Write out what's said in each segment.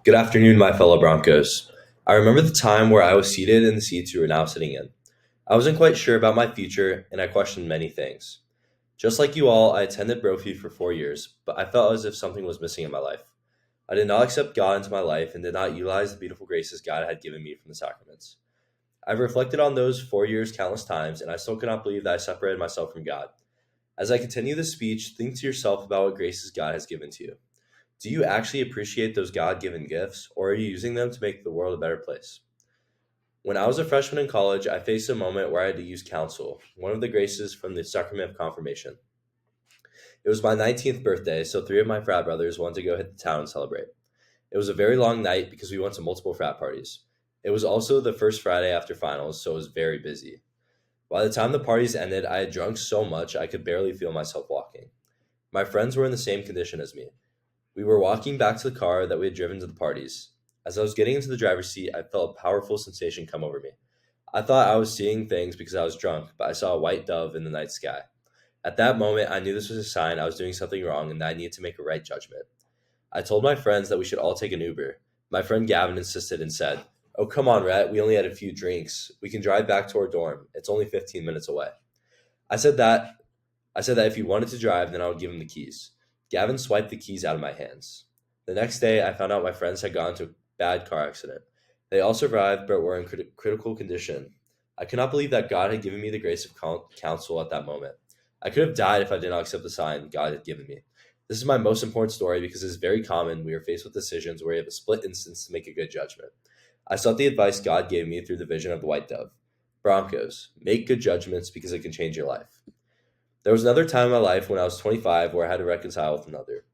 Good afternoon, my fellow Broncos. I remember the time where I was seated in the seats you are now sitting in. I wasn't quite sure about my future, and I questioned many things. Just like you all, I attended Brophy for 4 years, but I felt as if something was missing in my life. I did not accept God into my life and did not utilize the beautiful graces God had given me from the Sacraments. I've reflected on those 4 years countless times, and I still cannot believe that I separated myself from God. As I continue this speech, think to yourself about what graces God has given to you. Do you actually appreciate those God given gifts, or are you using them to make the world a better place? When I was a freshman in college, I faced a moment where I had to use counsel, one of the graces from the sacrament of confirmation. It was my 19th birthday, so three of my frat brothers wanted to go hit the town and celebrate. It was a very long night because we went to multiple frat parties. It was also the first Friday after finals, so it was very busy. By the time the parties ended, I had drunk so much I could barely feel myself walking. My friends were in the same condition as me. We were walking back to the car that we had driven to the parties. As I was getting into the driver's seat, I felt a powerful sensation come over me. I thought I was seeing things because I was drunk, but I saw a white dove in the night sky. At that moment, I knew this was a sign I was doing something wrong and that I needed to make a right judgment. I told my friends that we should all take an Uber. My friend Gavin insisted and said, "Oh, come on, Rhett, we only had a few drinks. We can drive back to our dorm. It's only 15 minutes away." I said that I said that if he wanted to drive, then I would give him the keys. Gavin swiped the keys out of my hands. The next day, I found out my friends had gotten into a bad car accident. They all survived, but were in critical condition. I could not believe that God had given me the grace of counsel at that moment. I could have died if I did not accept the sign God had given me. This is my most important story because it is very common we are faced with decisions where we have a split instance to make a good judgment. I sought the advice God gave me through the vision of the white dove. Broncos, make good judgments because it can change your life. There was another time in my life when I was 25 where I had to reconcile with another.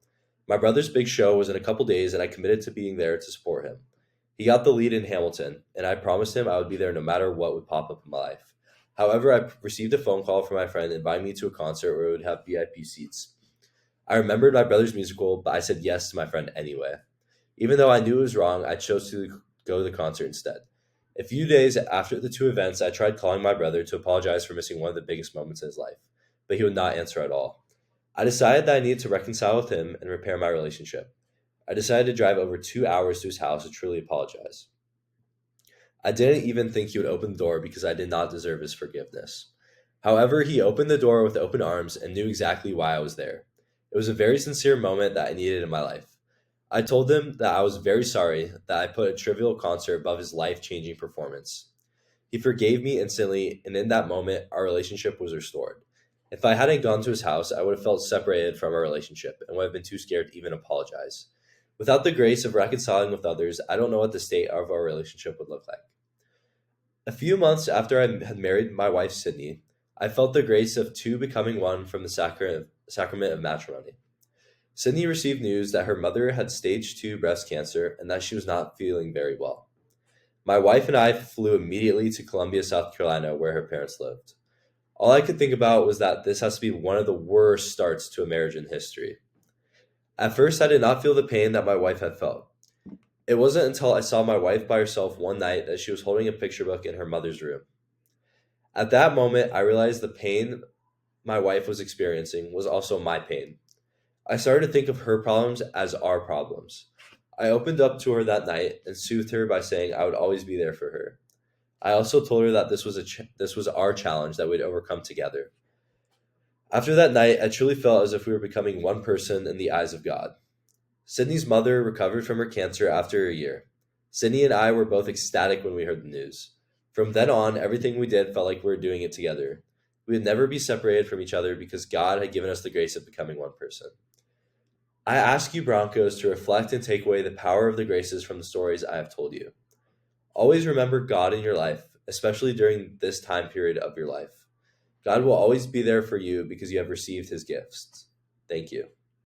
My brother's big show was in a couple days, and I committed to being there to support him. He got the lead in Hamilton, and I promised him I would be there no matter what would pop up in my life. However, I received a phone call from my friend inviting me to a concert where we would have VIP seats. I remembered my brother's musical, but I said yes to my friend anyway. Even though I knew it was wrong, I chose to go to the concert instead. A few days after the two events, I tried calling my brother to apologize for missing one of the biggest moments in his life, but he would not answer at all. I decided that I needed to reconcile with him and repair my relationship. I decided to drive over 2 hours to his house to truly apologize. I didn't even think he would open the door because I did not deserve his forgiveness. However, he opened the door with open arms and knew exactly why I was there. It was a very sincere moment that I needed in my life. I told him that I was very sorry that I put a trivial concert above his life changing performance. He forgave me instantly, and in that moment, our relationship was restored. If I hadn't gone to his house, I would have felt separated from our relationship and would have been too scared to even apologize. Without the grace of reconciling with others, I don't know what the state of our relationship would look like. A few months after I had married my wife, Sydney, I felt the grace of two becoming one from the sacrament of matrimony. Sydney received news that her mother had stage 2 breast cancer and that she was not feeling very well. My wife and I flew immediately to Columbia, South Carolina, where her parents lived. All I could think about was that this has to be one of the worst starts to a marriage in history. At first, I did not feel the pain that my wife had felt. It wasn't until I saw my wife by herself one night that she was holding a picture book in her mother's room. At that moment, I realized the pain my wife was experiencing was also my pain. I started to think of her problems as our problems. I opened up to her that night and soothed her by saying I would always be there for her. I also told her that this was our challenge that we'd overcome together. After that night, I truly felt as if we were becoming one person in the eyes of God. Sydney's mother recovered from her cancer after a year. Sydney and I were both ecstatic when we heard the news. From then on, everything we did felt like we were doing it together. We would never be separated from each other because God had given us the grace of becoming one person. I ask you, Broncos, to reflect and take away the power of the graces from the stories I have told you. Always remember God in your life, especially during this time period of your life. God will always be there for you because you have received his gifts. Thank you.